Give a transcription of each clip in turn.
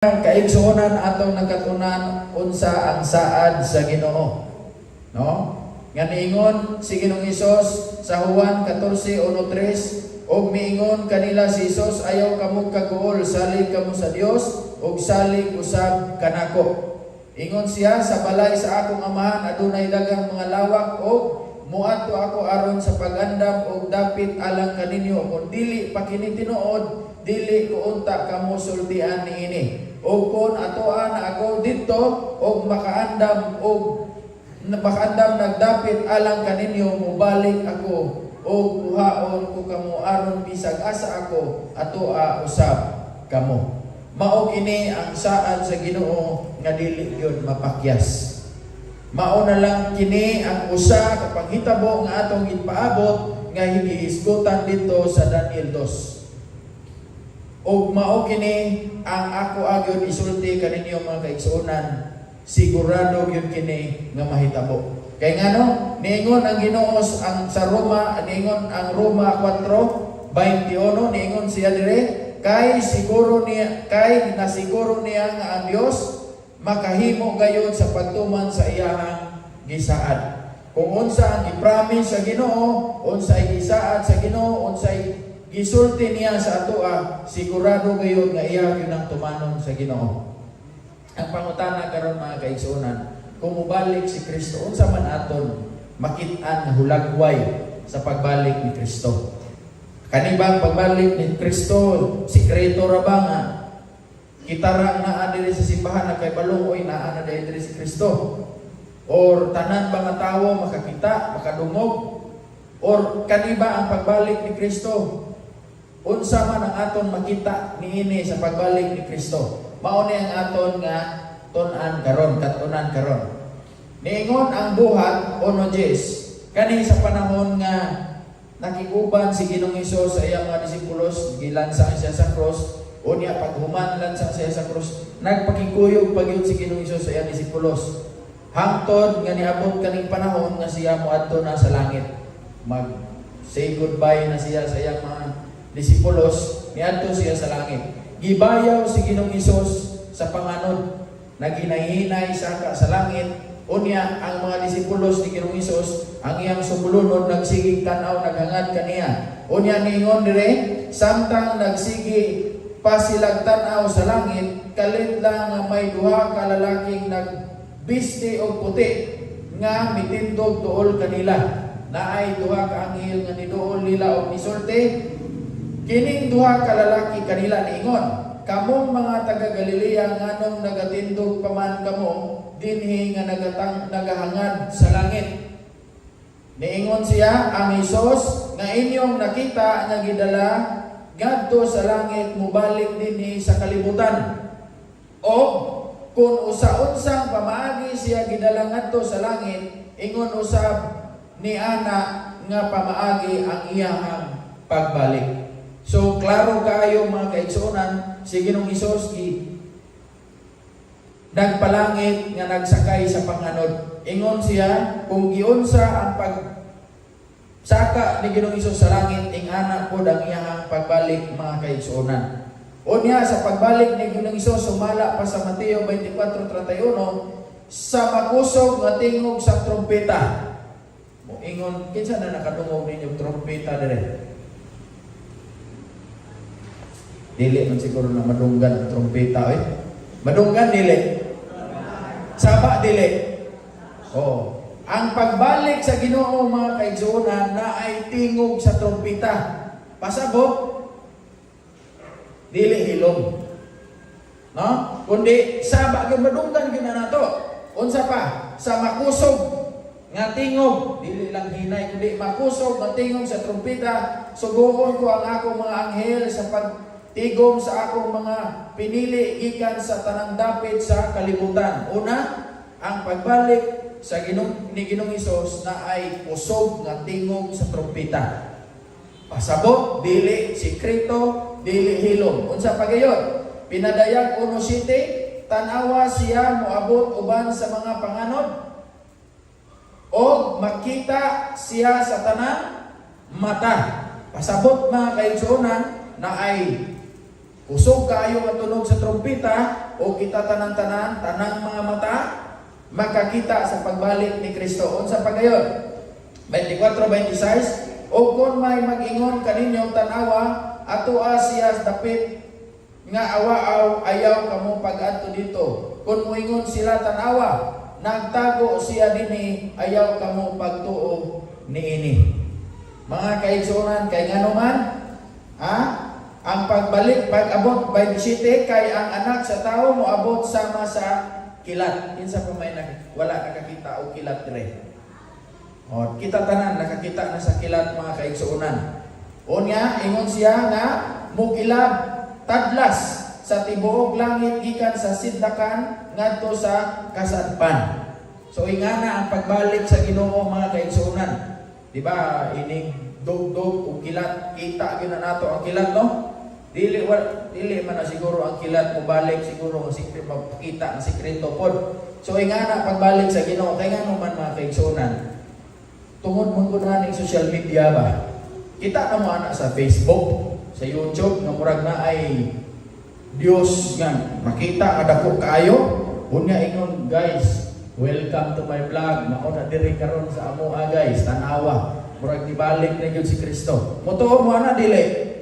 Kaigsuonan atong nagkatunan unsa ang saad sa Ginoo. No? Nga niingon si Ginoong Hesus sa Juan 14:1-3, og miingon kanila si Hesus, ayaw kamo kaguol, salig kamo sa Dios ug salig usab kanako. Ingon siya, sa balay sa akong amahan adunay daghang mga lawak og muadto ako aron sa pag-andam og dapit alang kaninyo, kun dili pa kini tinuod, dili ko unta kamo sultian niini. O kung atoan na ako dito o makaandam nagdapit alang kaninyo, mubalik ako o kuhaon ko kamo aron bisag asa ako atoa usab kamo. Mao ini ang saad sa Ginoo nga dili gyud mapakyas. Mao na lang kini ang usa ka panghitabo nga atong gipaabot nga hiniisgutan dito sa Daniel 2. O mao kini ang ako agyon isulti kaninyo mga kaigsuonan, sigurado gyud kini nga mahitabo. Kay ngano niingon ang Ginoo ang sa Roma, niingon ang Roma 4:21, niingon siya dire, kay nasiguro niya nga ang Dios makahimo gayon sa pagtuman sa iyahang gisaad. Kung unsa ang i-promise sa Ginoo, unsay gisaad sa Ginoo, unsay gisulti niya sa atoa, sigurado gayon nga iya yun ang tumanon sa Ginoo. Ang pangutana karon mga kaigsuonan, kung mubalik si Kristo, unsa man aton makit-an nga hulagway sa pagbalik ni Kristo? Kani bang pagbalik ni Kristo sikreto ra ba nga kita ra naa diri sa simbahan na kay balungoy naa na diri si Kristo? Or tanan ba nga tawo makakita, makadungog? Or kani ba ang pagbalik ni Kristo? Unsa man ang aton makita niini sa pagbalik ni Kristo? Mao ni ang aton nga tun-an karon, katunan karon. Niingon ang buhat 1:10, kani sa panahon nga nakiguban si Ginoong Hesus sa iyang mga disipulos, gilansang siya sa cross, unya paghuman lansang siya sa cross, nagpakikuyog pagyud si Ginoong Hesus sa iyang disipulos. Hangtod nga niabot kaning panahon nga siya moadto na sa langit. Mag say goodbye na siya sa iyang mga disipulos, niadto siya sa langit. Gibayaw si Ginoong Hesus sa panganod, naghinay-hinay saka sa langit. Unya ang mga disipulos ni Ginoong Hesus, ang iyang sumulunod nagsigig tanaw, naghangad kaniya. Unya ningon dire, samtang nagsigi pa silang tanaw sa langit, kalit lang nga may duha ka lalaking nagbisti og puti nga mitindog duol kanila. Naay duha ka anghel nga niduol nila og nisulti. Kining duha ka lalaki kanila niingon, kamong mga taga Galilea nganong nagatindog paman kamo dinhi nga nagahangad sa langit. Niingon siya, ang Hesus nga inyong nakita nga gidala ngadto sa langit mubalik dinhi sa kalibutan. O kung usa-unsang pamaagi siya gidala ngadto sa langit, ingon usab ni ana nga pamaagi ang iyang pagbalik. So, klaro kaayo mga kaigsuonan, si Ginoong Hesus nagpalangit nga nagsakay sa panganod. Ingon siya, kung giunsa ang pagsaka ni Ginoong Hesus sa langit, ingana po ang iyang pagbalik mga kaigsuonan. Unya, sa pagbalik ni Ginoong Hesus, sumala pa sa Mateo 24:31, sa makusog nga tingog sa trompeta. Ingon, kinsa na nakatungog ninyo trompeta dire? Dili man siguro na madunggan ang trompeta eh. Madunggan dili. Saba dili. Oh, ang pagbalik sa Ginoo mga kaigsuonan na ay tingog sa trompeta. Pasabot dili hilom. No? Kundi saba gyud madunggan gyud na nato. Unsa pa? Sa makusog nga tingog, dili lang hinay kundi makusog nga tingog sa trompeta, suguon ko ang akong mga anghel sa tigom sa akong mga pinili gikan sa tanang dapit sa kalibutan. Una, ang pagbalik sa ni Ginoong Hesus na ay kusog nga tingog sa trompeta. Pasabot, dili sikreto, dili hilom. Unsa pa gayon? Pinadayag 1:7, tanawa siya moabot uban sa mga panganod o makita siya sa tanang mata. Pasabot mga kaigsuonan na ay kusog kaayo nga tunog sa trompeta o kita tanan-tanan tanang mga mata makakita sa pagbalik ni Kristo. Unsa pa gayon? 24:26 o kung may mag-ingon kaninyo tanawa atoa siya dapit nga awaaw ayaw kamo pag-adto dito. Kung moingon sila tanawa nagtago siya dinhi ayaw kamo pagtuo niini. Mga kaigsunan kay ngano man ang pagbalik pag-abot 27 kay ang anak sa tao moabot sama sa kilat. Kinsa pa may wala nakakita og kilat dire. O kita tanan nakakita na sa kilat mga kaigsunan. Unya ingon siya nga mukilab tadlas sa tibuok langit gikan sa sidlakan ngadto sa kasadpan. So ingana ang pagbalik sa Ginoo mga kaigsunan. Di ba ining dugdog ug kilat kita gyud na nato ang kilat no? Dili man na siguro ang kilat mo balik siguro ang sikreto mapakita ang sikreto pod. So ingana pagbalik sa Ginoo kay ngano man mga kaigsunan. Tungod man gud ning social media ba. Kita na mo ana sa Facebook, sa YouTube nga murag na ay Dios nga makita kada ko kaayo. Unya ingon guys, welcome to my vlog. Mao na diri karon sa amoa guys, tanawa. Murag gibalik na gyud si Kristo. Motuo mo ana dili.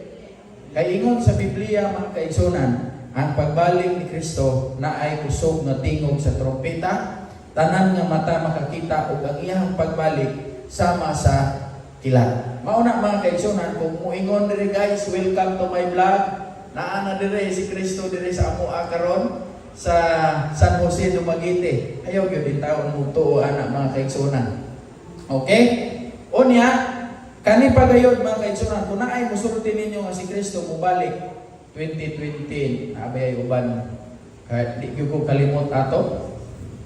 Kay ingon sa Biblia mga kaigsunan, ang pagbalik ni Kristo na ay kusog nga tingog sa trompeta, tanan nga mata makakita ug ang iyang pagbalik sama sa kilat. Mauna mga kaigsunan, kung muingon diri guys, welcome to my vlog. Naa na diri si Kristo diri sa amoa karon sa San Jose Dumaguete. Ayaw gyud din taon mo tuo ana mga kaigsunan. Okay? Unya, kani pagayod mga kaigsunan, kung naay musulti ninyo nga si Kristo mubalik 2020, abay uban di gyud ko kalimot ato.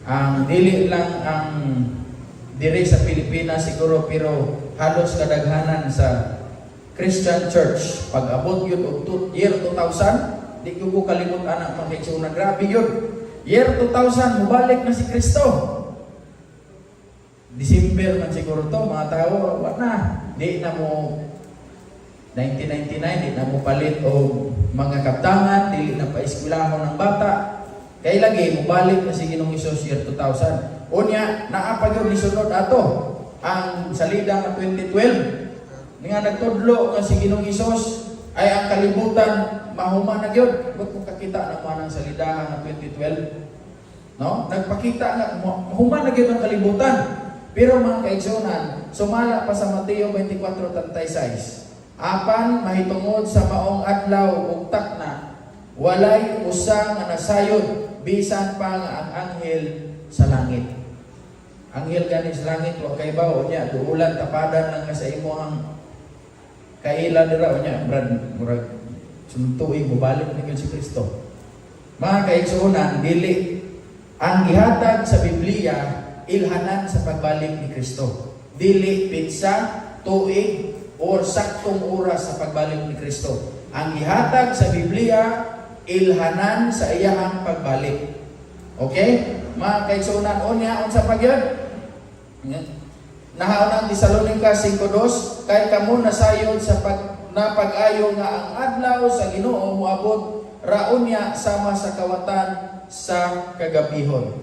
Ang dili lang ang diri sa Pilipinas siguro pero halos kadaghanan sa Christian Church pag abot yun og year 2000 di ko kalimot anak mga kaigsunan. Grabe yun, year 2000 mubalik na si Kristo. December man siguro to mga tao wala na di na mo 1999 di na mo palit og mga kaptangan, dili na pa eskwelahon ng bata kay lagi mubalik na si Ginoong Hesus year 2000. Unya, naapag yun nisunod ato ang salida ng 2012 nga nagtudlo nga si Ginoong Hesus ay ang kalibutan mahuman na yun. Ba't kung kakita naman ang salidahan ng 2012? No? Nagpakita nga mahuman na yun ang kalibutan. Pero mga kaigsunan, sumala pa sa Mateo 24:36. Apan mahitungod sa maong adlaw ug takna, walay usa nga nasayod bisan pa nga ang anghel sa langit. Anghel gani sa langit wa kay bawo niya duulan tapadan lang sa imo ang kaila dira niya brad murag suntuig mobalik ni si Kristo. Mga kaigsuonan, dili ang gihatag sa Biblia ilhanan sa pagbalik ni Kristo. Dili pitsa, tuig or saktong oras sa pagbalik ni Kristo. Ang gihatag sa Biblia ilhanan sa iyang pagbalik. Okay? Mga kaigsuonan, unya unsa pa gyud? Nahaw ng Tesalonica 5:2 kay kamo nasayod sa pag-ayo nga ang adlaw sa Ginoo moabot raunya sama sa kawatan sa kagabihon.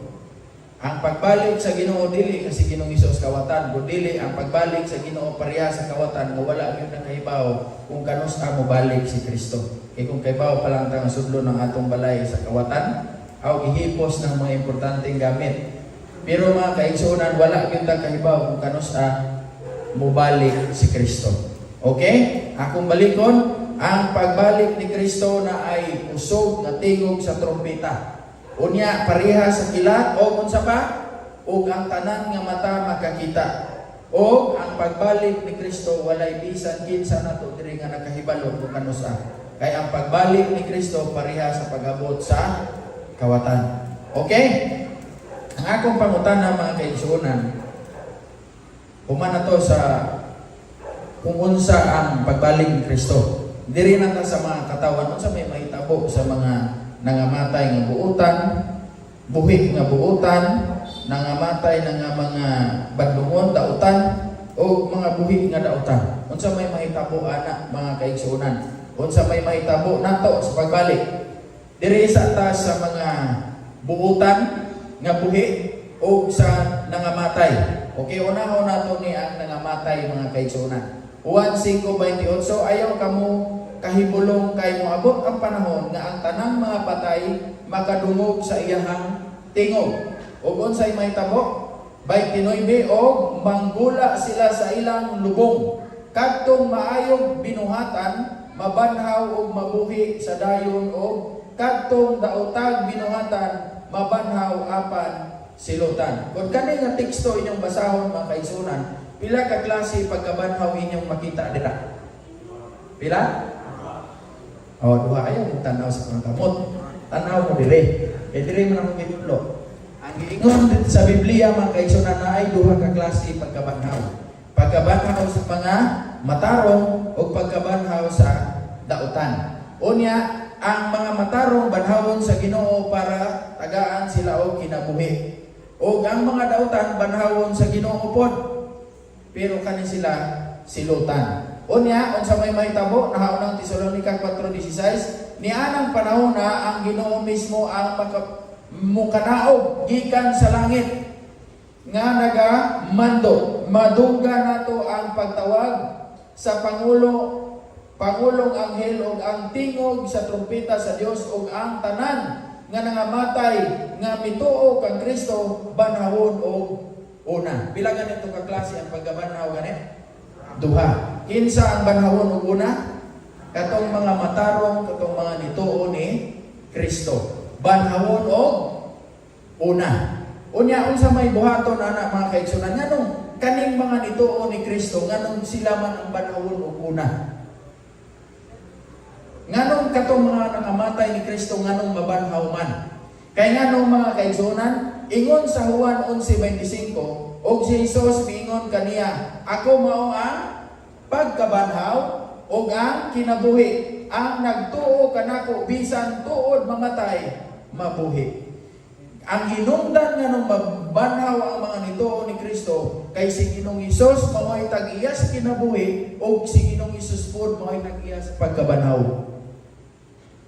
Ang pagbalik sa Ginoo dili kasi Ginoong Hesus kawatan, kundi ang pagbalik sa Ginoo pareha sa kawatan nga wala gyud nakahibaw kung kanusa mo balik si Kristo. Kay kung kaybaw pa lang ta nga sudlo ng atong balay sa kawatan aw gihipos ng mga importanteng gamit. Pero mga kaigsuonan, wala gyud ta kahibaw kung kanusa mubalik si Kristo. Okay? Akong balikon, ang pagbalik ni Kristo na ay usog na tingog sa trompeta. Unya pareha sa kilat o unsa pa? Og ang tanan nga mata makakita. O ang pagbalik ni Kristo walay bisan kinsa nato diri nga nakahibalo kung kanusa. Kay ang pagbalik ni Kristo pareha sa pag-abot sa kawatan. Okay? Ang akong pangutana mga kaigsuonan, human na to sa kung unsa ang pagbalik ni Kristo. Diri na ta sa mga katawan, unsa may mahitabo sa mga nangamatay nga buutan, buhik nga buutan, nangamatay na nga mga badlungon, dautan, o mga buhik nga dautan. Unsa may mahitabo ana mga kaigsuonan. unsa may mahitabo nato sa pagbalik diri sa atas sa mga buutan nga buhi o sa nangamatay. Okay, unahon nato ni ang nangamatay mga kaigsunan. Juan 5:28, ayaw kamo kahibulong kay moabot ang panahon nga ang tanang mga patay makadungog sa iyahang tingog. O unsay mahitabo? 29, og manggula sila sa ilang lubong. Kadtong maayog binuhatan, mabanhaw og mabuhi sa dayon og kadtong daotag binuhatan, mabanhaw apan silutan. Kung kani nga teksto inyong basahon mga kaigsunan, pila ka klase pagkabanhaw inyong makita dira? Pila? Duha kayo tanaw sa mga kamot. Tanaw mo dire. Dire man ang gitulo. Ang giingon sa Biblia mga kaigsunan na ay duha ka klase pagkabanhaw. Pagkabanhaw sa mga matarong o pagkabanhaw sa dautan. Unya, ang mga matarong banhawon sa Ginoo para tagaan sila og kinabuhi. O ang mga dautan banhawon sa Ginoo pod, pero kani sila silutan. Unya, unsa may mahitabo nahaw ng Tesalonica 4:16, nianang panahon na ang Ginoo mismo ang mukanaog gikan sa langit nga naga mando madungga nato ang pagtawag sa Pangulong Anghel ug ang tingog sa trumpeta sa Dios ug ang tanan nga nangamatay nga mituo kang Kristo banhawon og una. Pila ganito ka klase ang pagkabanhaw gani? Duha. Kinsa ang banhawon og una? Katong mga matarong, katong mga nituo ni Kristo. Banhawon og una. Unya unsa may buhaton ana mga kaigsunan nganong kaning mga nituo ni Kristo nganong sila man ang banhawon og una? Nganong katong mga nangamatay ni Kristo nganong mabanhaw man? Kay nganong mga kaigsunan, ingon sa Juan 11:25, og si Jesus miingon kaniya, ako mao ang pagkabanhaw ug ang kinabuhi. Ang nagtuo kanako bisan tuod mamatay, mabuhi. Ang hinungdan nganong mabanhaw ang mga nituo ni Kristo kay si Ginoong Hesus mao'y tag-iya sa kinabuhi ug si Ginoong Hesus pod mao'y nag-iya sa pagkabanhaw.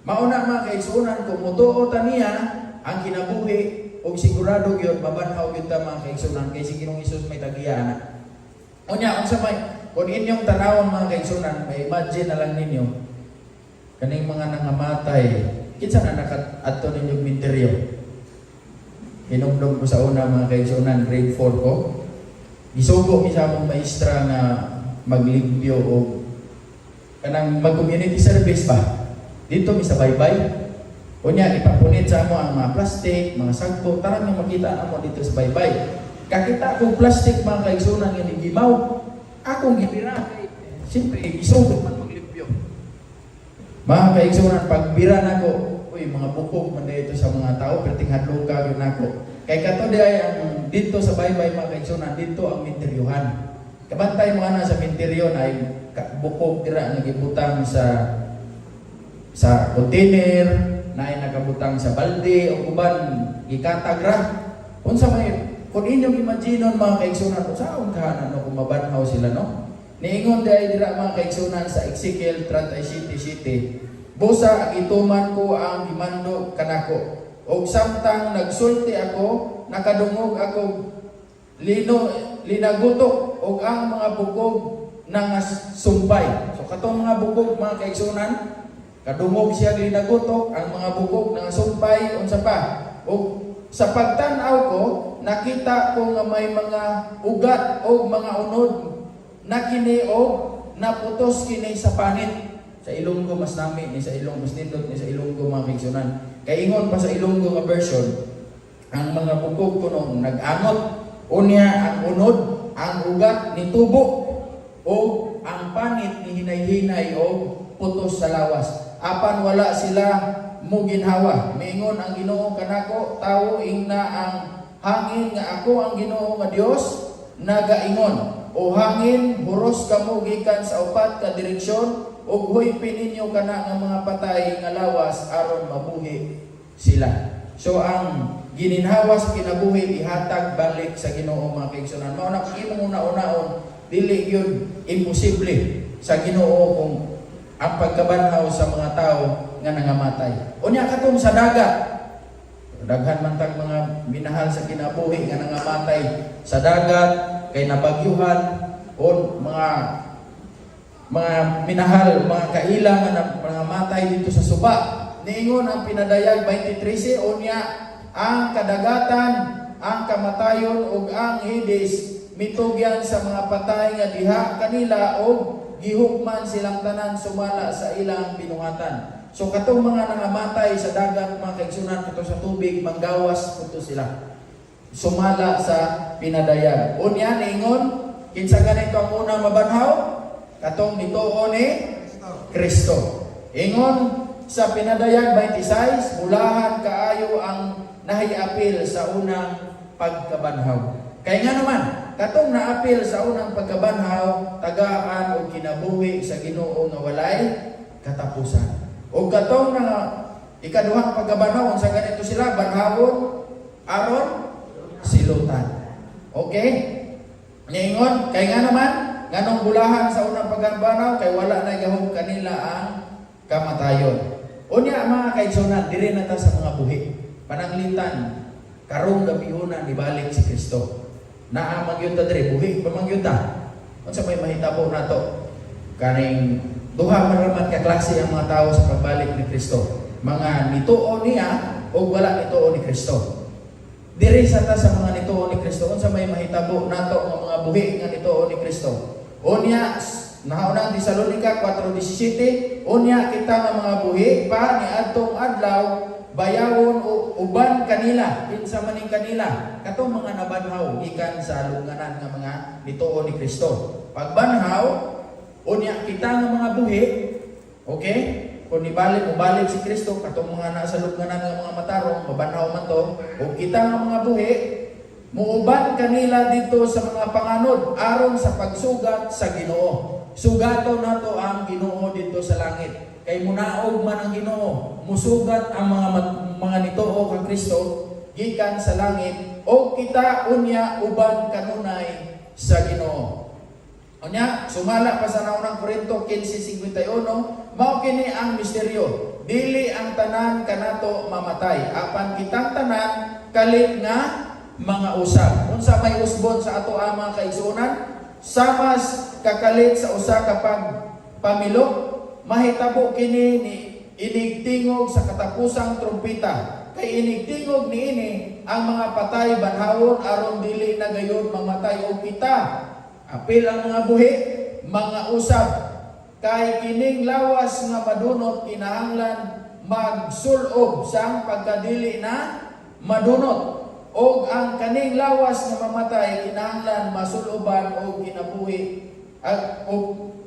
Mauna mga kaigsunan kung mutuo ta niya ang kinabuhi ug sigurado gyud mabanhaw gyud ta mga kaigsunan kay si Ginoong Hesus may tag-iya na. Unya unsa may kung inyong tanawon mga kaigsunan, may imagine na lang ninyo kaning mga nangamatay kinsa na nakadto ninyong minteryo. Hinumdum ko sa una mga kaigsunan, grade 4 ko. Gisugo mi sa among maestra nga maglimpyo o kanang mag-community service ba. Dito mi sa baybay. Unya ipapunit sa amo ang mga plastic, mga sagpo, tarang nga makita amo dito sa baybay. Kakita akong plastic mga kaigsunan nga gimaw. Akong gibira kay siyempre gisugo man maglimpyo. Mga kaigsunan pagbira nako, uy mga bukog man dito sa mga tao, perting hadlong ka gyud nako. Kay kato di ay ang dito sa baybay mga kaigsunan, dito ang minteryuhan. Kabantay mga na sa minteryo na ay bukog dira nga gibutang sa container, na ay nakabutang sa balde o uban gikatag ra. Unsa may kung inyong imaginon mga kaigsunan, unsaon kahanan no kung mabanhaw sila no? Niingon dai dira mga kaigsunan sa Ezekiel 37:7. Busa ang ituman ko ang himando kanako. Og samtang nagsulti ako, nakadungog ako linagutok og ang mga bukog nang sumpay. So katong mga bukog mga kaigsunan, kadungog siya linagutok, ang mga bukog nang sumpay unsa pa? Og sa pagtan-aw ko, nakita ko nga may mga ugat o mga unod na kini o naputos kini sa panit. Sa Ilonggo mas nami ni sa Ilonggo mas nindot ni sa Ilonggo mga kaigsunan. Kay ingon pa sa Ilonggo nga version, ang mga bukog kuno nag-angot, unya ang unod, ang ugat ni tubo o ang panit ni hinay-hinay o putos sa lawas. Apan wala sila mo ginhawa. Miingon ang Ginoo kanako, tawo ingna ang hangin nga ako ang Ginoo nga Dios nagaingon. O hangin, huros kamo gikan sa upat ka direksyon ug huypin ninyo kana nga mga patay nga lawas aron mabuhi sila. So ang gininhawas kinabuhi ihatag balik sa Ginoo mga kaigsunan. Mao na imong una-unaon dili yun imposible sa Ginoo kung ang pagkabanhaw sa mga tao nga nangamatay. Unya katong sa dagat, daghan man tag mga minahal sa kinabuhi nga nangamatay sa dagat kay nabagyuhan o mga minahal, mga kailang nga nangamatay dito sa suba. Niingon ang pinadayag 23 unya ang kadagatan, ang kamatayon ug ang Hades mitugyan sa mga patay nga diha kanila og gihukman silang tanan sumala sa ilang binuhatan. So katong mga nangamatay sa dagat, mga kaigsunan kato sa tubig, manggawas kuto sila. Sumala sa pinadayag. Unya niingon, kinsa ganito ang unang mabanhaw? Katong nituo ni Kristo. Ingon sa pinadayag 26, mulahan kaayo ang nahiapil sa unang pagkabanhaw. Kaya nga naman, katong naapil sa unang pagkabanhaw, tagaan o kinabuhi sa Ginoo nga walay katapusan. O katong na ikaduhang pagkabanhaw, sa ganito sila, banhawon, aron, silutan. Okay? Ngayon, kaya nga naman, nganong bulahan sa unang pagkabanhaw, kay wala na gahom kanila ang kamatayon. Unya mga kaigsunan, diri na ta sa mga buhi. Pananglitan, karong gabihuna nibalik si Kristo. Naamag yun ta diri, buhi, pamang yun ta. Unsa may mahitabo na to? Kaning duha maraman ka klase ang mga tao sa pagbalik ni Kristo. Mga nituo niya o wala nituo ni Kristo. Diri sa ta sa mga nituo ni Kristo, unsa may mahitabo nato nga mga buhi nga nituo ni Kristo. Unya nahaunang Tesalonica 4:17, unya kita nga mga buhi pa ni adtong adlaw bayawon o uban kanila, kinsa maning kanila, katong mga nabanhaw gikan sa lunganan nga mga nituo ni Kristo. Pagbanhaw, unya kita nga mga buhi, okay? Kung ibalik si Kristo, katong mga nasa lunganan nga mga matarong, mabanhaw man to, o kita nga mga buhi, muuban kanila dito sa mga panganod aron sa pagsugat sa Ginoo. Sugato nato ang Ginoo dito sa langit. Kay munaog man ang Ginoo, musugat ang mga nituo kang Kristo gikan sa langit o kita unya uban kanunay sa Ginoo. Unya sumala pa sa naunang Korinto 15:51, mao kini ang misteryo. Dili ang tanan kanato mamatay, apan kitang tanan kalit nga mga usab. Unsa may usbon sa ato ang mga kaigsuonan? Samas kakalit sa usa ka pamilok, mahitabo kini ni inigtingog sa katapusang trumpeta. Kay inigtingog niini ang mga patay banhawon aron dili na gayon mamatay og kita. Apil ang mga buhi, mga usab. Kay kining lawas nga madunot kinahanglan magsulob sang pagkadili na madunot. Og ang kaning lawas nga mamatay kinahanglan masuloban og kinabuhi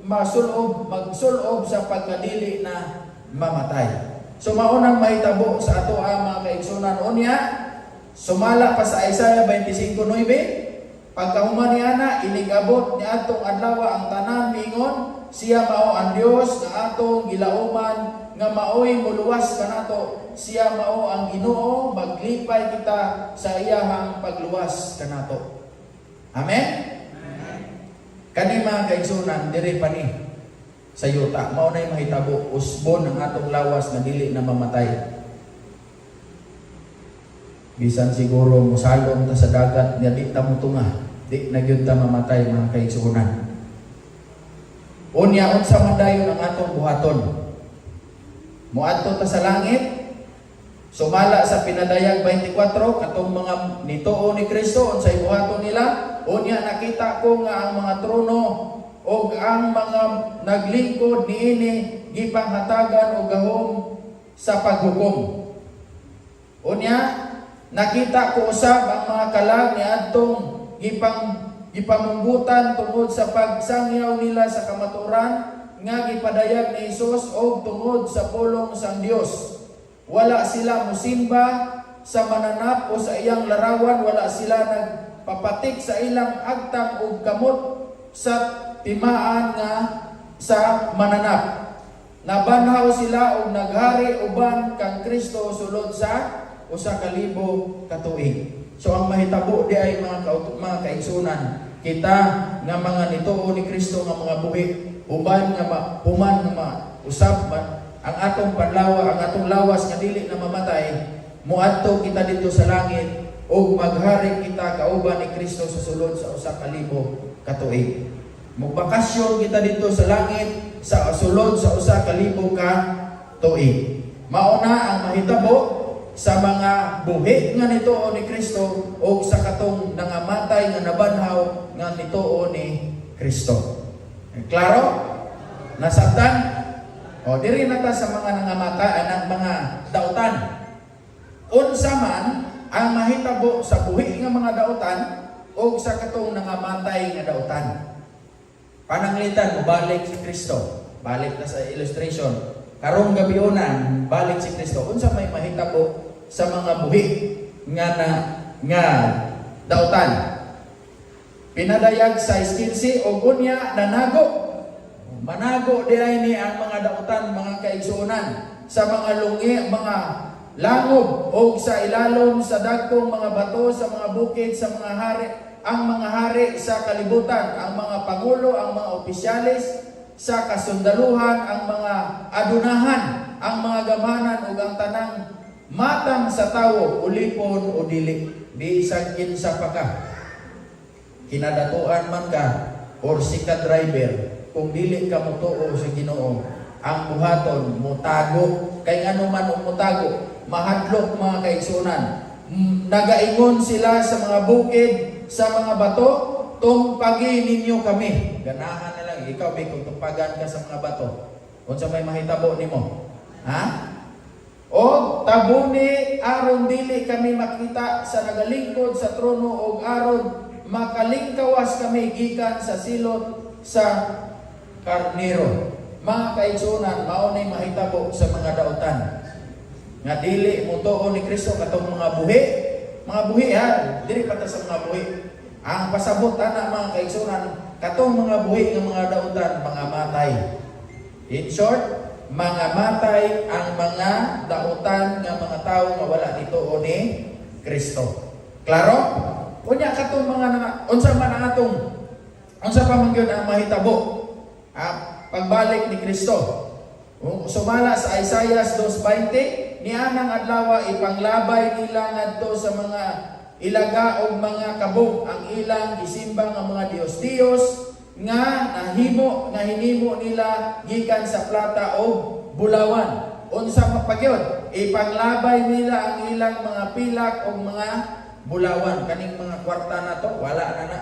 magsulob sa pagkadili na mamatay. So maunang mahitabo sa ato ang mga kaigsunan unya, sumala pa sa Isaiah 25:9, pagkahuman niya na inigabot ni atong adlaw ang tanan mingon, siya mao ang Dios nga atong gilauman nga maoy muluwas kanato, siya mao ang Ginoo, maglipay kita sa iyahang pagluwas kanato. Amen. Kani mga kaigsunan, diri pa ni sa yuta, mao nay mahitabo usbon ang atong lawas nga dili na mamatay. Bisan siguro musalom ta sa dagat nga di ta mutunga, di na gyud ta mamatay mga kaigsunan. Unya unsa man dayon ang atong buhaton? Muadto ta sa langit, sumala sa pinadayag 24, katong mga nituo ni Kristo unsay buhaton nila? Unya nakita ko nga ang mga trono o ang mga naglingkod niini gipanghatagan og gahom sa paghukom. Unya nakita ko usab ang mga kalag ni adtong gipamunggutan tungod sa pagsangyaw nila sa kamaturan nga gipadayag ni Hesus og tungod sa pulong sang Dios. Wala sila musimba sa mananap o sa iyang larawan, wala sila nagpapatik sa ilang agtang ug kamot sa timaan nga sa mananap. Nabanhaw sila og naghari uban kang Kristo sulod sa 1,000 ka tuig. So ang mahitabo di ay mga kaigsunan, kita nga mga nituo ni Kristo nga mga buhi, uban nga human nga usab man ang atong panlawa, ang atong lawas nga dili na mamatay, muadto kita dito sa langit ug maghari kita kauban ni Kristo sa sulod sa 1,000 ka tuig. Magbakasyon kita dito sa langit sa sulod sa 1,000 ka tuig. Mauna ang mahitabo sa mga buhi nga nituo ni Kristo o sa katong nangamatay nga nabanhaw nga nituo ni Kristo. Klaro? Nasabtan? O diri na ta sa mga nangamatay ng mga dautan. Unsa man ang mahitabo sa buhi nga mga dautan o sa katong nangamatay nga dautan. Pananglitan mo balik si Kristo. Balik na sa illustration. Karong gabionan balik si Kristo. Unsa may mahitabo sa mga buhi nga dautan. Pinadayag sa 15 o unya nanago. Manago diay ni ang mga dautan, mga kaigsuonan sa mga lungi, mga langob o sa ilalom sa dagkong mga bato, sa mga bukid, sa mga hari, ang mga hari sa kalibutan, ang mga pangulo, ang mga opisyalis sa kasundaluhan, ang mga adunahan, ang mga gamanan ug ang tanang matang sa tawo, ulipon o dili, bisan kinsa pa ka. Kinadatuan man ka or sika driver, kung dili ka mutuo sa Ginoo, ang buhaton mutago. Kay ngano man ang mutago, mahadlok mga kaigsunan. Nagaingon sila sa mga bukid, sa mga bato, tumpagi ninyo kami. Ganahan na lang, ikaw may kung tumpagan ka sa mga bato. Kung sa may mahitabo nimo. Ha? O tabuni aron dili kami makita sa nagalingkod sa trono o aron makalingkawas kami gikan sa silot sa karnero. Mga kaigsunan, maunay mahitabo sa mga dautan nga dili mutuo ni Kristo katong mga buhi ha, dili pata sa mga buhi. Ang pasabot ana mga kaigsunan, katong mga buhi nga mga dautan, mga matay. In short, mga matay ang mga dautan nga mga tawo nga wala dituo ni Kristo. Klaro? Unya katong mga unsa man ang atong unsa pa man gyud ang mahitabo pagbalik ni Kristo. Sumala sa Isaiah 2:20, nianang adlaw ipanglabay nila ngadto sa mga ilaga o mga kabog ang ilang gisimba nga mga Dios nga hinimo nila gikan sa plata o bulawan. Unsa mapagyod? Ipanglabay nila ang ilang mga pilak o mga bulawan. Kaning mga kwarta na to, wala na.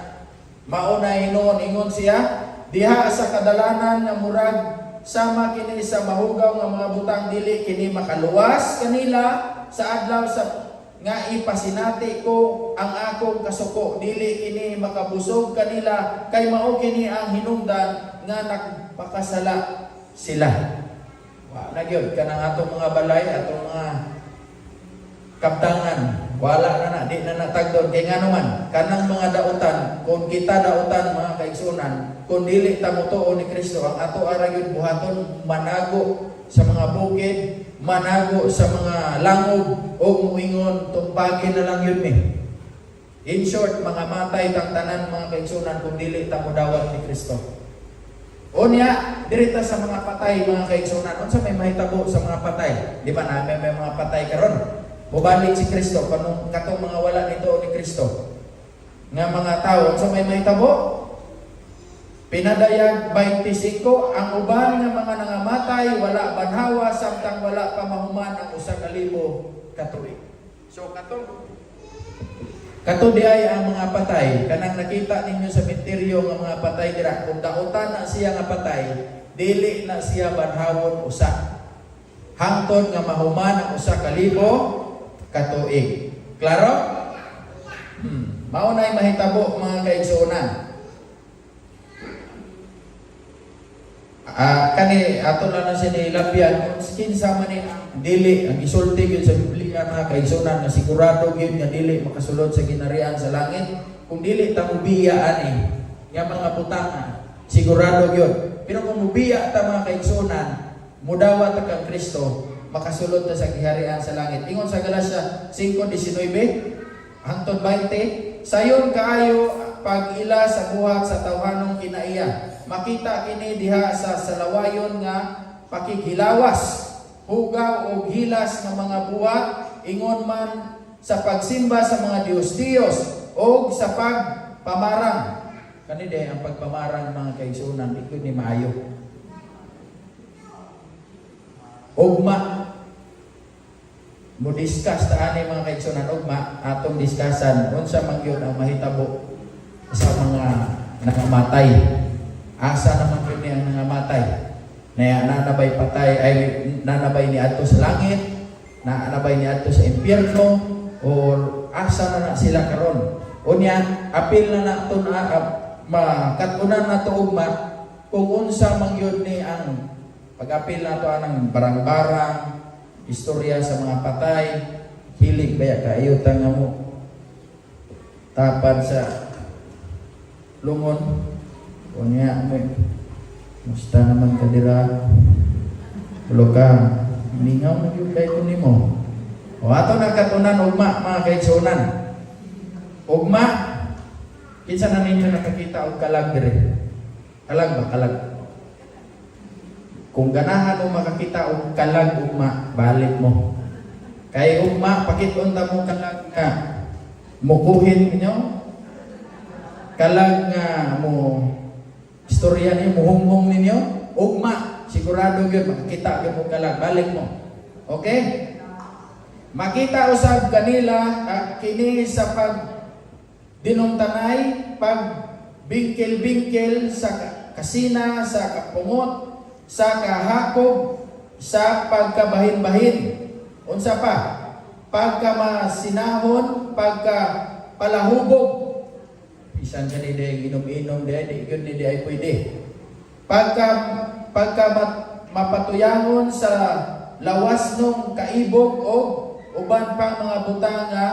Mauna hinuon ingon siya, diha sa kadalanan nga murag sama kini sa mahugaw nga mga butang dili kini makaluwas kanila sa adlaw sa nga ipasinati ko ang akong kasuko, dili kini makabusog kanila kay mao kini ang hinungdan nga nagpakasala sila. Wa na gyud kanang atong mga balay, atong mga kaptangan, wala na di na natagdon kay ngano man kanang mga dautan, kung kita dautan mga kaigsunan, kung dili ta mutuo ni Kristo, ang ato ara gyud buhaton manago sa mga bukid, manago sa mga langob o muingon tumpagi na lang yun eh. In short, mga matay tang tanan mga kaigsunan kung dili ta mudawat ni Kristo. Unya, dirita sa mga patay mga kaigsunan, unsa may mahitabo sa mga patay? Di ba na may mga patay karon? Mubalik si Kristo kanong katong mga wala nito ni Kristo. Nga mga tao unsa may mahitabo? Pinadayag 25, ang uban nga mga nangamatay wala banhawa samtang wala pa mahuman ang 1,000 ka tuig. So kato diay ang mga patay, kanang nakita ninyo sa sementeryo nga mga patay dira, kung dautan na siya nga patay, dili na siya banhawon usa. Hangtod nga mahuman ang 1,000 ka tuig. Klaro? Maunay mahitabo mga kaigsuonan. Kani ato na sinilabyan kinsa man ni dili ang isulti gyud sa Biblia mga kaigsuonan nga sigurado gyud nga dili makasulod sa ginarian sa langit kung dili ta mubiya ani nga mga putanga sigurado gyud. Pero kung mubiya ta mga kaigsuonan, mudawat ta kang Kristo, makasulod ta sa giharian sa langit. Ingon sa Galacia 5:19 hangtod 20, sayon kaayo pag-ila sa buhat sa tawhanong kinaiya. Makita kini diha sa salawayon nga pakikilawas, hugaw o hilas ng mga buhat, ingon man sa pagsimba sa mga Diyos-Diyos o sa pagpamarang. Kanide ang pagpamarang mga kaigsunan, ikot ni maayo. Ugma. Mo-discuss taani mga kaigsunan, ugma, atong discussan, unsa man yun ang mahitabo sa mga nangamatay. Asa naman yun ang nangamatay? Na nanabay patay, ay nanabay ni adto sa langit, nanabay ni adto sa impyerno, o asa na sila karon. Unya, apil na nato makatunan na to ugma kung unsa man yun ni ang pag-apil na to anang barang-barang, istorya sa mga patay, hilig baya kaayutan nga mo tapad sa lungon. Unya, musta naman ka dira? Ulo ka, ningaw na yung kay kunin mo. O ato nagkatunan ugma mga kaigsunan. Ugma, kinsa na ninyo nakakita og kalag dire? Kalag ba? Kalag. Kung ganahan mo makakita og kalag ugma, balik mo. Kay ugma, pakiton ta mo kalag nga mukuhin ninyo. Kalag nga mo istorya niyo, muhunghong ninyo. Ugma, sigurado yun, makikita yun mo kalag, balik mo. Okay? Makita usab kanila kini sa pag dinungtanay, pag bingkel-bingkel sa kasina, sa kapungot, sa kahakog, sa pagkabahin-bahin. Unsa pa? Pagkamasinahon, pagkapalahubog. Isan ka ni day inom-inom day, di yun ni ay pwede. Pagka mapatuyangon sa lawas nung kaibog o uban pang mga butanga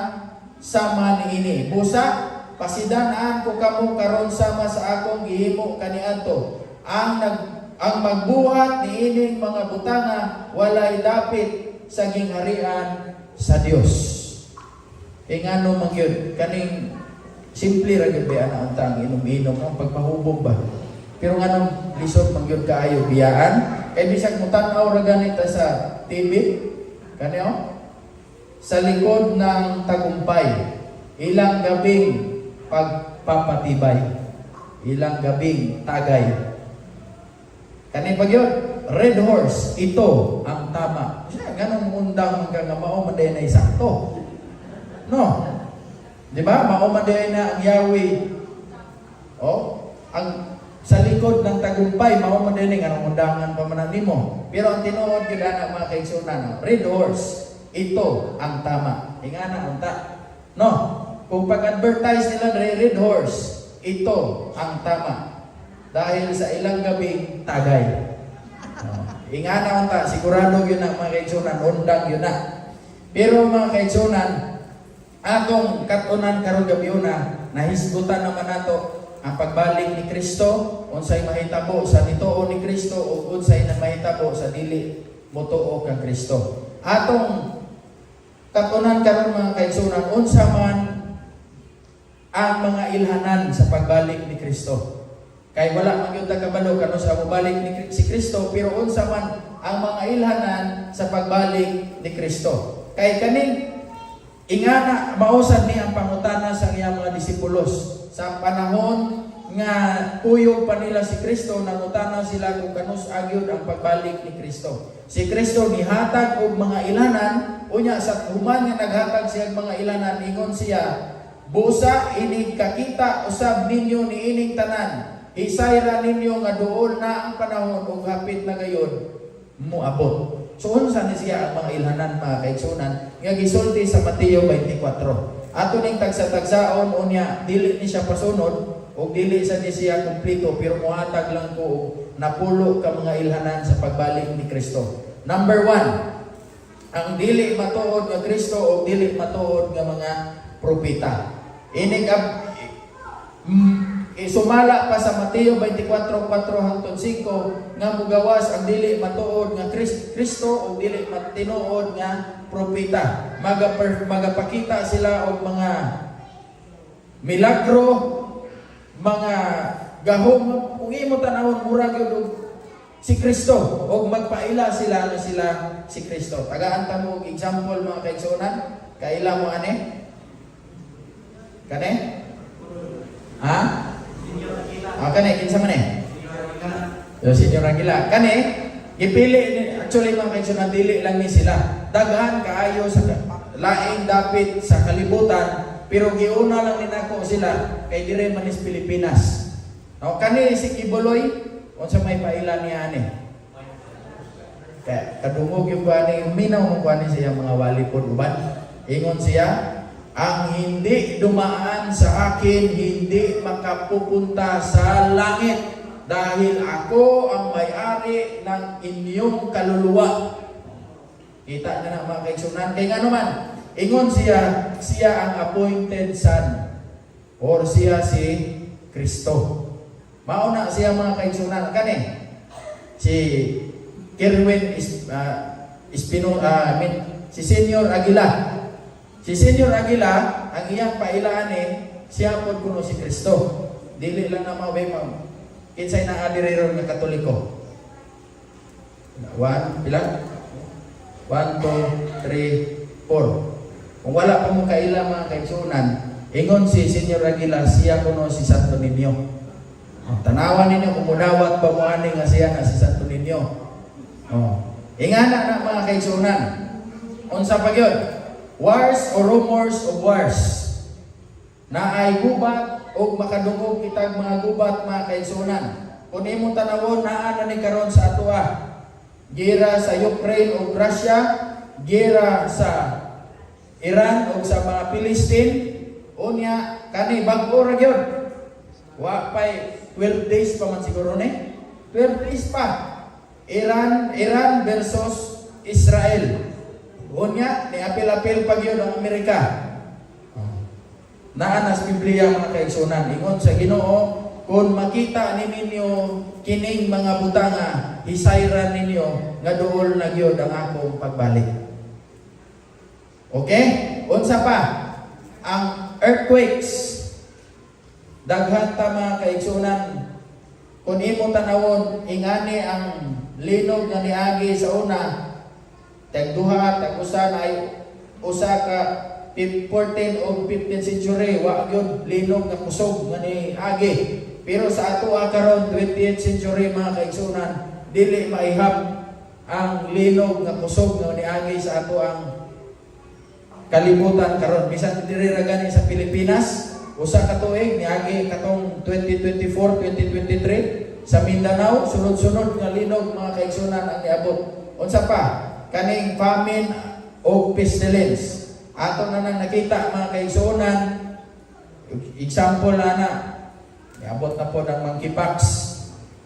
sama niini. Busa, pasidan-an ko kamo karon sama sa akong gihimo kaniadto. Ang magbuhat niining mga butanga walay dapit sa gingharian sa Dios. Ingano man gyud kaning simple ra gyud ba ana untang inom-inom ang pagpahubog ba. Pero nganong lisod man gyud kaayo biyaan kay bisag mo tan-aw ra ganita sa TV kanyo sa likod ng tagumpay, ilang gabing pagpapatibay, ilang gabing tagay. Kani pagyon, red horse, ito ang tama. Siya, ganong undang ka nga mao maday na isakto. No? Di ba? Mao maday na ang Yahweh. Oh, ang sa likod ng tagumpay, mao maday na ang undangan pa man nimo. Pero ang tinuod gyud ana mga kaigsunan, red horse, ito ang tama. Ingana unta. No? Kung pag-advertise nila red horse, ito ang tama. Dahil sa ilang gabing tagay. No? Ingana unta, sigurado yun na mga kaigsunan, undang yun na. Pero mga kaigsunan, atong katunan karon gabi na, nahisgutan naman nato ang pagbalik ni Kristo, unsay mahitabo sa nituo ni Kristo o unsay na mahitabo sa dili motuo kang Kristo. Atong katunan karon mga kaigsunan, unsa man ang mga ilhanan sa pagbalik ni Kristo. Kay wala man gyud kabalo kano sa mobalik ni si Kristo, pero unsa man ang mga ilhanan sa pagbalik ni Kristo. Kay kaning ingana mausad ni ang pangutana sa iyang mga disipulos sa panahon nga puyo pa nila si Kristo, nangutana sila kung kanus agyod ang pagbalik ni Kristo. Si Kristo nihatag og mga ilanan, unya sa human nga naghatag siya mga ilanan, ingon siya, busa inig kakita usab ninyo niining tanan. Isayra ninyo nga duol na ang panahon ug hapit na gayon moabot. So unsa ni siya ang mga ilhanan mga kaigsunan nga gisulti sa Mateo 24. Ato ning tagsa-tagsaon unya dili ni siya pasunod ug dili sa ni siya kumpleto, pero mohatag lang ko og napulo ka mga ilhanan sa pagbalik ni Kristo. Number 1, ang dili matuod nga Kristo o dili matuod nga mga propeta. Inig sumala pa sa Mateo 24:4 hangtod 5 nga mugawas ang dili matuod nga Kristo o dili matinuod nga propeta. Magapakita sila og mga milagro, mga gahom. Kung imo tanawon mura gyud si Kristo o magpaila sila na sila si Kristo. Tagaan mo example mga kaigsunan, kaila mo ani? Kani? Ha? Kani kinsa man eh? Yo Senyor Aguila. Kani gipili actually mga kaigsunan dili lang ni sila. Daghan kaayo sa laing dapit sa kalibutan pero giuna lang ninako sila kay dire man is Pilipinas. No, kani si Kibuloy unsa may paila niya ani? Kaya kadungog yung ani minaw mo ani siya mga wali pod uban. Ingon siya, ang hindi dumaan sa akin hindi makapupunta sa langit dahil ako ang may-ari ng inyong kaluluwa. Kita na mga kaigsunan kay nga naman ingon siya ang appointed son or siya si Kristo. Mauna siya mga kaigsunan kani si Kerwin si Senyor Aguila. Si Senyor Aguila ang iyang pailaan siya pod kuno si Kristo. Dili lang na maway kinsay na adirero nga Katoliko. 1 pila? 1, 2, 3, 4. Kung wala pa mo kaila mga kaigsunan, ingon si Senyor Aguila, siya kuno si Santo Niño. Tanawan ninyo kung mudawat pa mo ani nga siya na si Santo Niño. Ingana na mga kaigsunan. Unsa pa gyud? Wars or rumors of wars. Na ay gubat o makadungog kitag mga gubat mga kaigsunan. Kung imo tanawon naa na ni karon sa atoa. Gera sa Ukraine o Russia, gera sa Iran o sa mga Palestine, unya kani bag-o ra gyud. Wa pay 12 days pa man siguro ni. 12 days pa. Iran versus Israel. Unya ni apil-apil pa gyud ang Amerika. Naa nas Biblia mga kaigsunan, ingon sa Ginoo, kung makita ninyo kining mga butanga, hisayran ninyo nga duol na gyud ang akong pagbalik. Okay? Unsa pa? Ang earthquakes. Daghan ta mga kaigsunan. Kung imo tanawon, ingani ang linog nga niagi sa una, tagduha, tagusa na ay usa ka 14 o 15th century, wa gyud linog nga kusog nga niagi. Pero sa ato karon 20th century mga kaigsunan, dili maihap ang linog nga kusog nga niagi sa ato ang kalibutan karon. Bisan diri ra gani sa Pilipinas, usa ka tuig niagi katong 2024, 2023 sa Mindanao, sunod-sunod nga linog mga kaigsunan ang niabot. Unsa pa? Kaning famine o pestilence. Ato na nang nakita mga kaigsunan, example na niabot na po ng monkeypox,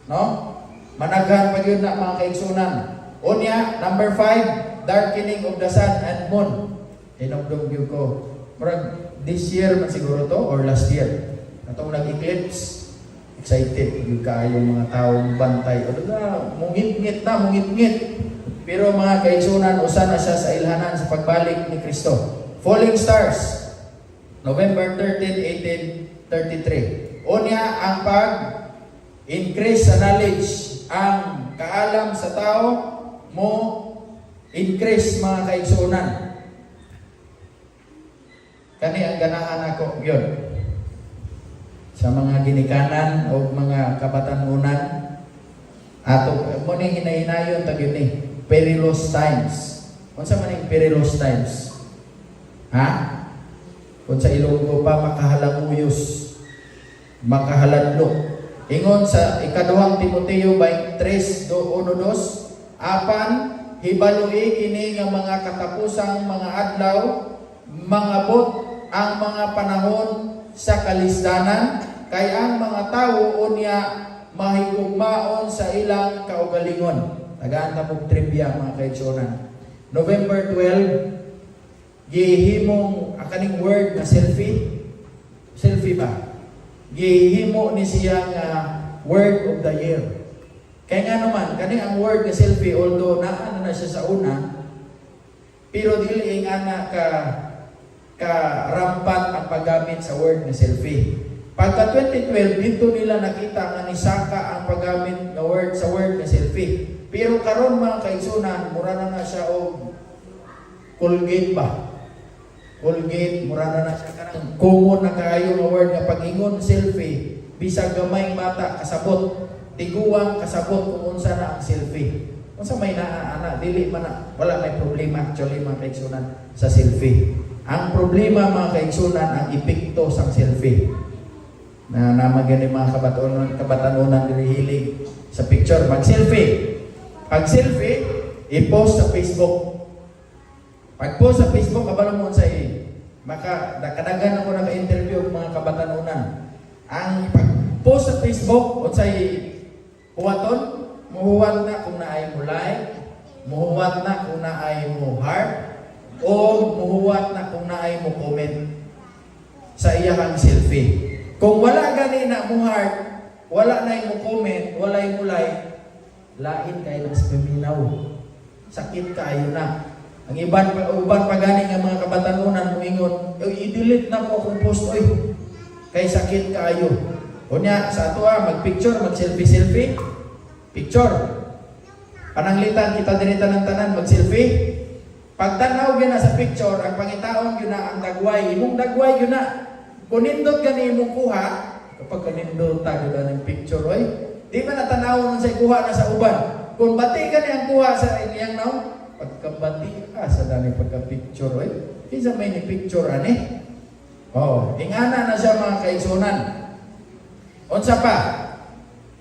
no? Managhan pa yun na mga kaigsunan. Unya, number 5, darkening of the sun and moon. Hinugdog yun ko. This year man siguro to or last year. Atong nag-eclipse. Excited yung kayo mga taong bantay. O na, mungit-ngit. Pero mga kaigsunan, usa na siya sa ilhanan sa pagbalik ni Kristo. Falling stars. November 13, 1833. Unya, ang pag-increase sa knowledge, ang kaalam sa tao mo increase mga kaigsunan. Kani ang ganahan ako yun. Sa mga ginikanan o mga kabatanunan, ato mo ni hinahinayon tag yun perilous times. Unsa man yung perilous times? Ha? Kung sa Ilonggo pa makahalanguyos, makahaladlo. Ingon sa ikaduhang Timoteo 23:1-2, apan hibaloi kini nga mga katapusang mga adlaw, mangabot ang mga panahon sa kalisdanan, kay ang mga tawo unya mahigugmaon sa ilang kaugalingon. Tagaan ta pog trivia mga kaigsunan. November 12, gihimong akaning word na selfie. Selfie ba? Gihimo ni siya nga word of the year. Kaya nga naman, kani ang word na selfie, although naano na siya sa una, pero dili nga na ka rampant ang paggamit sa word na selfie. Pagka 2012, dito nila nakita nga ni Saka ang paggamit ng word sa word na selfie. Pero karon mga kaigsunan, mura na siya og Colgate ba? Colgate, mura na siya kanang common na kaayo nga word nga pag-ingon selfie, bisag gamay mata kasabot, tiguang kasabot kung unsa na ang selfie. Unsa may naa dili man na, wala may problema actually mga kaigsunan sa selfie. Ang problema mga kaigsunan ang epekto sa selfie. Na namagyan yung mga kabatanunan hilig sa picture, mag-selfie. Pag-selfie, i-post sa Facebook. Pag-post sa Facebook, kabalo mo sa makadagdagan ako naka-interview ng mga kabatanunan. Ang pag-post sa Facebook, o sa huwaton, muhuwat na kung naay mo like, muhuwat na kung naay mo heart, o muhuwat na kung naay mo comment sa iyahang selfie. Kung wala gani na mo heart, wala na mo comment, wala mo like, lain kayo ng paminaw. Sakit kayo na. Ang uban pa gani nga mga kabatanunan mo ingon, i-delete na ko akong post oy. Kay sakit kayo. Kunya sa ato mag-picture, mag-selfie. Picture. Pananglitan kita dinita ng tanan mag-selfie. Pagtanaw gyud na sa picture, ang pangitaon gyud na ang dagway, imong dagway gyud na. Kung nindot gani imong kuha, kapag kanindot ta gyud ang picture oy, di man natanawon sa kuha na sa uban. Kung bati gani ang kuha sa iyang naw, pagkabati ka sa dani pagka-picture oy. Kinsa may ni picture ani? Oh, ingana na siya mga kaigsunan. Unsa pa?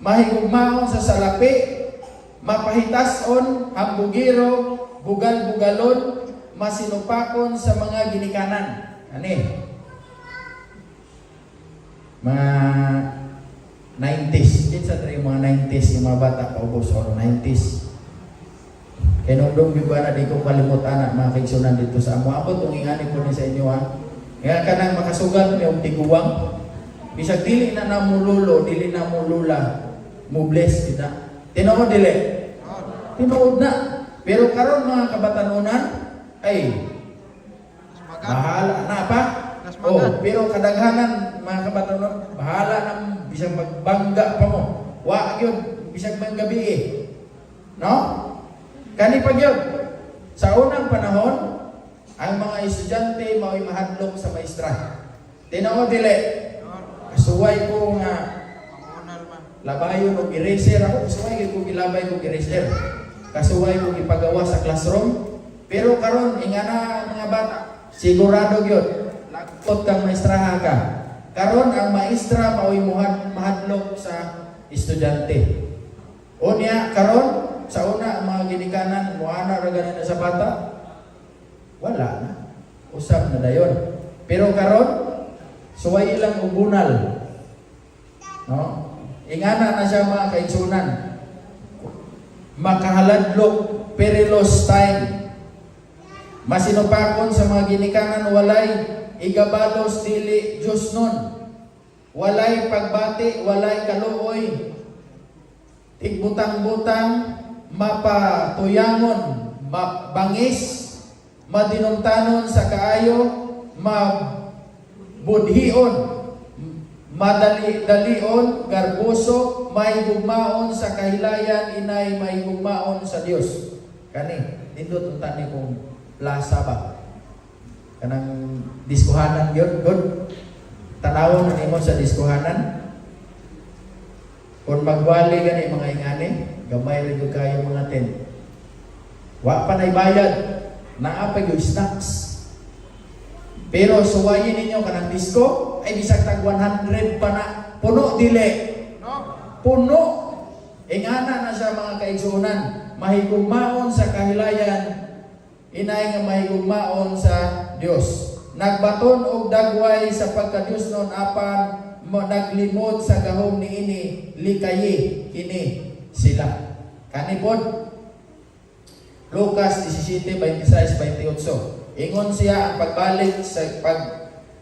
Mahigugmaon sa salapi, mapahitason, hambugiro, bugal-bugalon, masinupakon sa mga ginikanan. Ani? Mga 90s. Kinsa tayo mga 90s, yung mga bata paubos or 90s. Kaya nung doon ba na di ko kalimutan na mga kaigsunan dito sa amo. Ako itong ingani ko ni sa inyo ha. Kaya ka nang makasugat yung tiguwang. Bisag dili na namululo, dili na mulula. Mubles kita. Tinuod dili? Tinuod na. Pero karon mga kabatanunan, ay bahala na pa. Oh, pero kadaghanan mga kabatanon, bahala nang bisag magbangga pa mo. Wa gyud bisag man gabi eh. No? Kani pa gyud. Sa unang panahon, ang mga estudyante mao'y mahadlok sa maestra. Tinuod dili. Kasuway ko nga labayon og eraser ako, kasuway ko gilabay ko eraser. Kasuway ko gipagawa sa classroom. Pero karon ingana mga bata, sigurado gyud lagpot kang maestraha ka. Karon ang maestra mao'y mahadlok sa estudyante. Unya karon sa una ang mga ginikanan moana ra ganin sa bata. Wala na. Usab na dayon. Pero karon suway lang og bunal. No? Ingana na siya mga kaigsunan. Makahaladlok perilous time. Masinupakon sa mga ginikanan walay igabalos dili Diyos nun. Walay pagbati, walay kaluoy. Tigbutang-butang, mapatuyangon, mabangis, madinuntanon sa kaayo, mabudhion, madali-dalion, garbuso, may gugmaon sa kahilayan, inay may gugmaon sa Dios. Kani, dito tuntan ni kong plaza ba? Kanang diskuhanan yun, good. Tanawon na nimo sa diskuhanan. Kung magwali gani mga ingani, gamay rin kayo mga tent. Wa pa na ibayad, naapay yung snacks. Pero suwayin ninyo kanang disco, ay bisag tag 100 pa na. Puno dili. Puno. Ingana na siya mga kaigsunan. Mahigugmaon sa kahilayan, inay nga mahigugmaon sa Dios. Nagbaton og dagway sa pagka-Dios non apan naglimod sa gahom niini likayi kini sila. Kanipod Lucas 17:26-28. Ingon siya ang pagbalik sa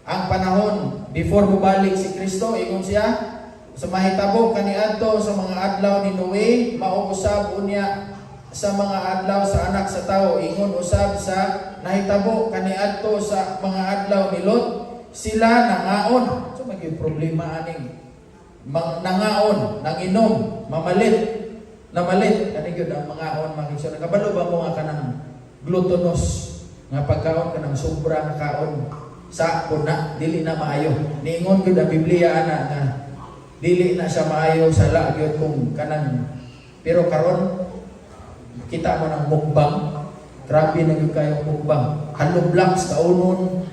ang panahon before mubalik si Kristo, ingon siya sa mahitabo kaniadto sa mga adlaw ni Noe, mauusab unya sa mga adlaw sa anak sa tao, ingon usab sa nahitabo kaniadto sa mga adlaw ni Lot, sila nangaon. So may problema aning nangaon, nanginom, mamalit, namalit. Kani gyud ang mangaon mga igsoon. Kabalo ba mo nga kanang glutinous nga pagkaon kanang sobra nga kaon sa kuna dili na maayo. Niingon gyud ang Biblia ana nga dili na siya maayo sa gyud kung kanang pero karon kita mo ng mukbang. Grabe na gyud kayo mukbang. Hello Blacks kaunon.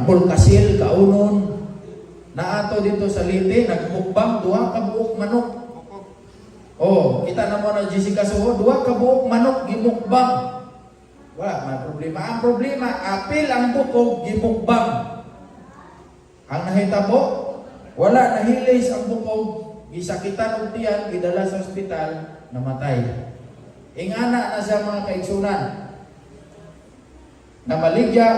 Pulkasil kaunon. Naato dito sa Liti nagmukbang duha ka buok manok. Oh, kita na mo na Jessica Soho, duha ka buok manok gimukbang. Wala may problema. Ang problema, apil ang bukog gimukbang. Ang nahitabo, wala nahilis ang bukog, gisakitan og tiyan, gidala sa ospital, namatay. Ingana na siya mga kaigsunan. Namaligya,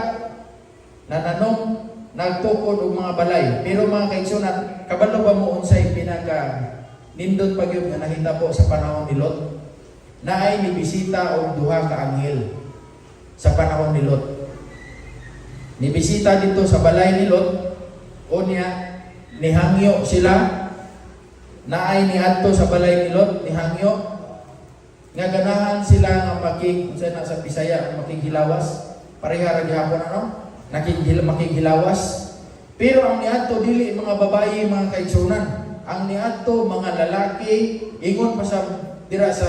nananong, nagtukod og mga balay. Pero mga kaigsunan, kabalo ba mo unsay pinaka nindot pag yung nahitabo sa panahon ni Lot? Naay ni bisita og duha ka anghel sa panahon ni Lot. Nibisita dito sa balay ni Lot, o niya, nihangyo sila, naay ni adto sa balay ni Lot, nihangyo, nga ganahan sila nga sa Bisaya, makighilawas, pareha ra gihapon ano? Makighilawas. Pero ang niadto dili mga babayi, mga kaigsunan. Ang niadto mga lalaki, ingon pa sa dira sa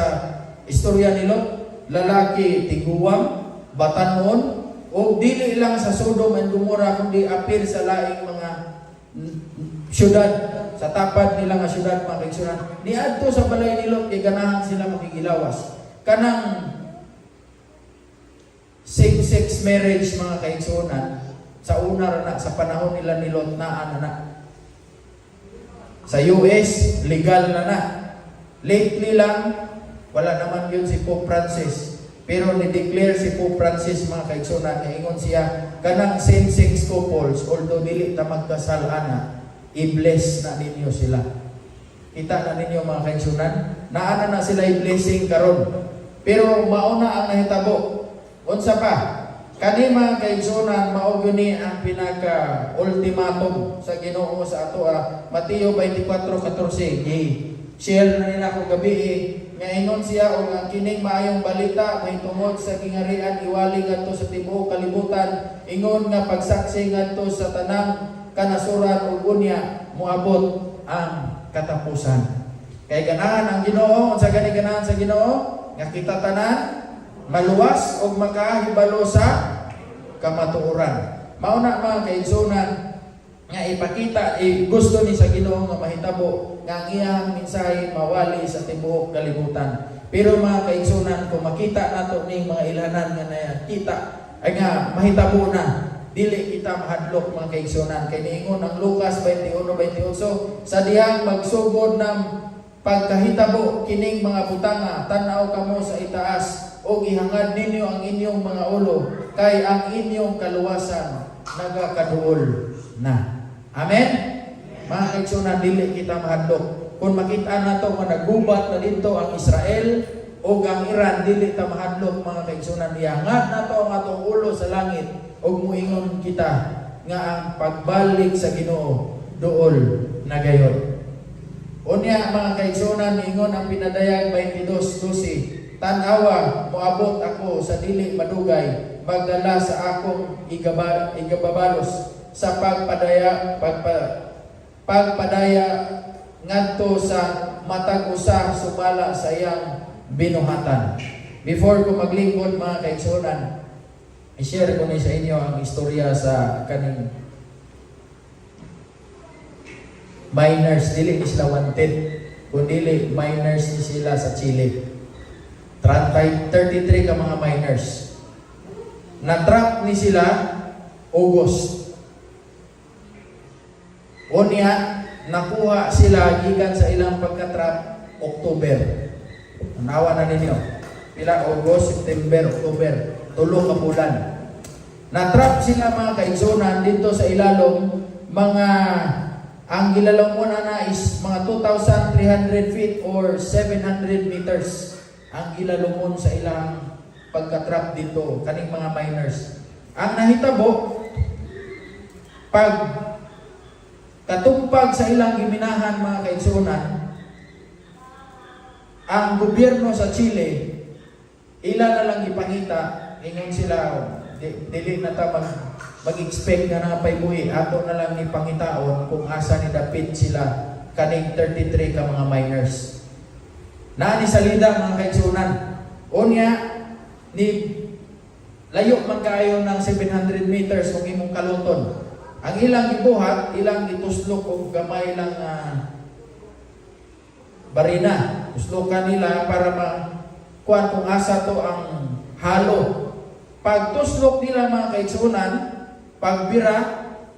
istorya ni Lot, lalaki tiguwang, batanon, o dili lang sa Sodom and Gomorrah kundi apil sa laing mga syudad, sa tapad nila nga syudad mga kaigsunan. Niadto sa balay ni Lot kay ganahan sila makigilawas. Kanang same-sex marriage mga kaigsunan sa una na sa panahon nila ni Lot na. Sa US legal na. Lately lang wala naman yun si Pope Francis. Pero ni-declare si Pope Francis mga kaigsunan, ingon siya, kanang same-sex couples, although dili ta magkasal ana, i-bless na ninyo sila. Kita na ninyo mga kaigsunan, naana na sila i-blessing karon. Pero mauna ang nahitabo. Unsa pa? Kani mga kaigsunan, mao ni ang pinaka ultimatum sa Ginoo sa ato Mateo 24:14. Share na nila ko gabi nga ingon siya o nga kining maayong balita may tungod sa kingarian iwali ngadto sa tibuok kalibutan, ingon nga pagsaksi ngadto sa tanang kanasuran ug unya moabot ang katapusan. Kay ganahan ang Ginoo, unsa gani ganahan sa Ginoo? Nga kita tanan maluwas o makahibalo sa kamatuoran. Mauna mga kaigsunan nga ipakita, gusto ni sa Ginoo nga mahitabo nga ang iyang mensahe mawali sa tibuok kalibutan. Pero mga kaigsunan, kung makita nato ning mga ilhanan nga nakita ay nga mahitabo na, dili kita mahadlok mga kaigsunan. Kay niingon ang Lucas 21:28, sa dihang magsugod ng pagkahitabo kining mga butanga, tan-aw kamo sa itaas o ihangad ninyo ang inyong mga ulo, kay ang inyong kaluwasan nagakaduol na. Amen? Mga kaigsunan, dili kita mahadlok. Kung makita nato nga nagubat na dito ang Israel o ang Iran, dili ta mahadlok mga kaigsunan. Ihangad nato ang atong ulo sa langit o muingon kita nga ang pagbalik sa Ginoo duol na gayon. Unya mga kaigsunan, ingon ang pinadayag 22:12, tan-awa moabot ako sa dili madugay, magdala sa akong igababalos sa pagpadaya ngadto sa matag usa sumala sa iyang binuhatan. Before ko maglingkod mga kaigsunan, i-share ko na sa inyo ang istorya sa kaning miners. Dili ni sila wanted, kundi miners ni sila sa Chile. 33 ka mga miners. Na-trap ni sila August. Unya, nakuha sila gikan sa ilang pagka-trap October. Nawa na ninyo. Pila August, September, October. 3 ka bulan. Na-trap sila mga kaigsunan dito sa ilalom. Ang gilalong na is mga 2,300 feet or 700 meters. Ang gilalumon sa ilang pagka-trap dito, kaning mga miners. Ang nahitabo, Pag katumpag sa ilang giminahan mga kaigsunan, ang gobyerno sa Chile, ila na lang ipangita, ingon sila, dili na ta mag-expect nga na paybuhi, ato na lang ni pangitaon kung asa ni dapit sila kaning 33 ka mga miners. Na ni salida mga kaigsunan. Unya ni layo man kayo ng 700 meters kung imong kaluton. Ang ilang gibuhat, ilang gituslok og gamay lang barina. Tuslokan nila para kuan kung asa to ang halo. Pag tuslok nila mga kaigsunan, pagbira,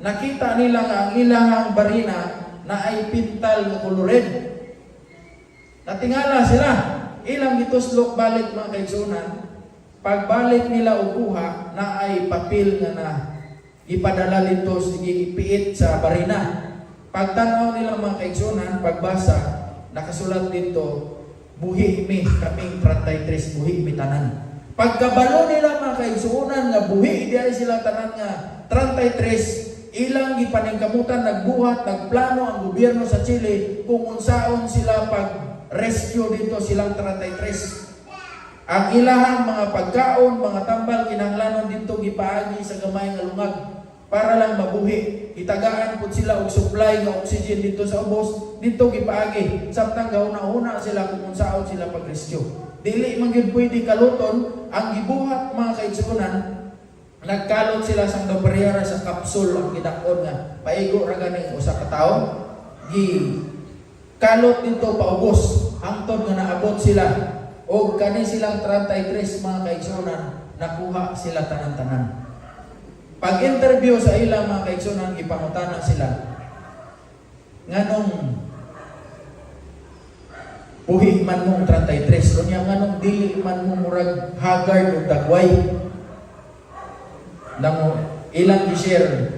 nakita nila nga ang ilang barina na ay pintal ng kolored. Natingala sila, ilang gituslok balik mga kaigsunan, pagbalik nila og kuha na ay papel nga na ipadala dito, ipiit sa barina. Pagtanaw nila mga kaigsunan, pagbasa, nakasulat dito, buhi mi, kaming 33, buhi mi tanan. Pagkabalo nila mga kaigsunan nga buhi, diay sila tanan nga 33, ilang gipaningkamutan, nagbuhat, nagplano ang gobyerno sa Chile kung unsaon sila pag-rescue dito silang 33. Ang ilahang mga pagkaon, mga tambal, kinahanglanon dito gipaagi sa gamay nga lungag para lang mabuhi. Itagaan po sila og supply ng oxygen dito sa ubos, dito gipaagi. Samtang gauna-una sila kung unsaon sila pag-rescue. Dili man gyud pwede kaluton ang gibuhat mga kaigsunan. Nagkalot sila sang gabariyara sa kapsul ang gidakon nga paigo ra ganing usa ka tawo. Kalot dito paubos hangtod nga naabot sila og kani silang 33 mga kaigsunan, nakuha sila tanan-tanan. Pag-interview sa ilang mga kaigsunan, ipangutana sila, nganong buhi man mong 33, kunya nganong dili man mo murag haggard o dagway. Nang ilang i-share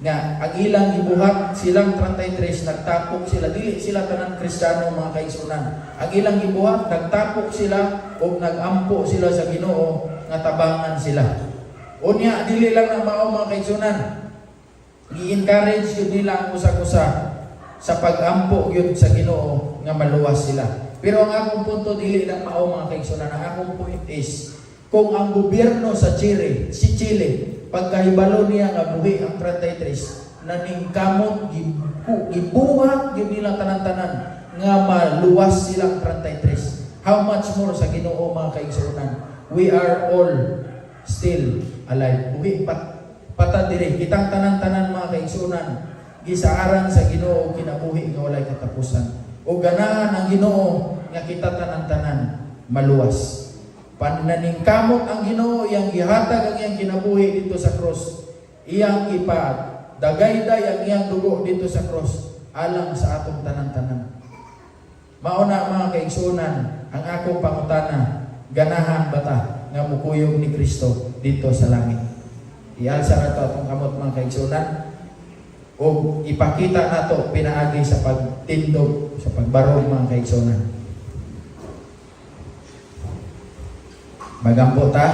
nga ang ilang gibuhat silang 33, nagtapok sila, dili sila tanan Kristiyano mga kaigsunan. Ang ilang gibuhat, nagtapok sila o nagampo sila sa Ginoo nga tabangan sila. Unya dili lang na mao mga kaigsunan, gi-encourage yun nila ang usa-usa sa pag-ampo yun sa Ginoo nga maluwas sila. Pero ang akong punto dili lang mao mga kaigsunan. Ang akong point is, kung ang gobyerno sa Chile, pagkahibalo niya nga buhi ang 33, naningkamot, gibuhat yun nila tanan-tanan nga maluwas silang 33. How much more sa Ginoo mga kaigsunan? We are all still alive. Buhi patadiri, kitang tanan-tanan mga kaigsunan, gisaaran sa Ginoo kinabuhi nga walay katapusan. O ganahan ang Ginoo nga kita tanan-tanan maluwas. Pananingkamot ang Ginoo, iyang gihatag ang iyang kinabuhi dito sa cross. Iyang ipadagayday ang iyang dugo dito sa cross alang sa atong tanan-tanan. Mauna mga kaigsunan, ang akong pangutana, ganahan bata nga mukuyog ni Kristo dito sa langit. Ialsa na ito atong kamot mga kaigsunan o ipakita na ito pinaagi sa pagtindog, sa pagbarog mga kaigsunan. Magampo ta.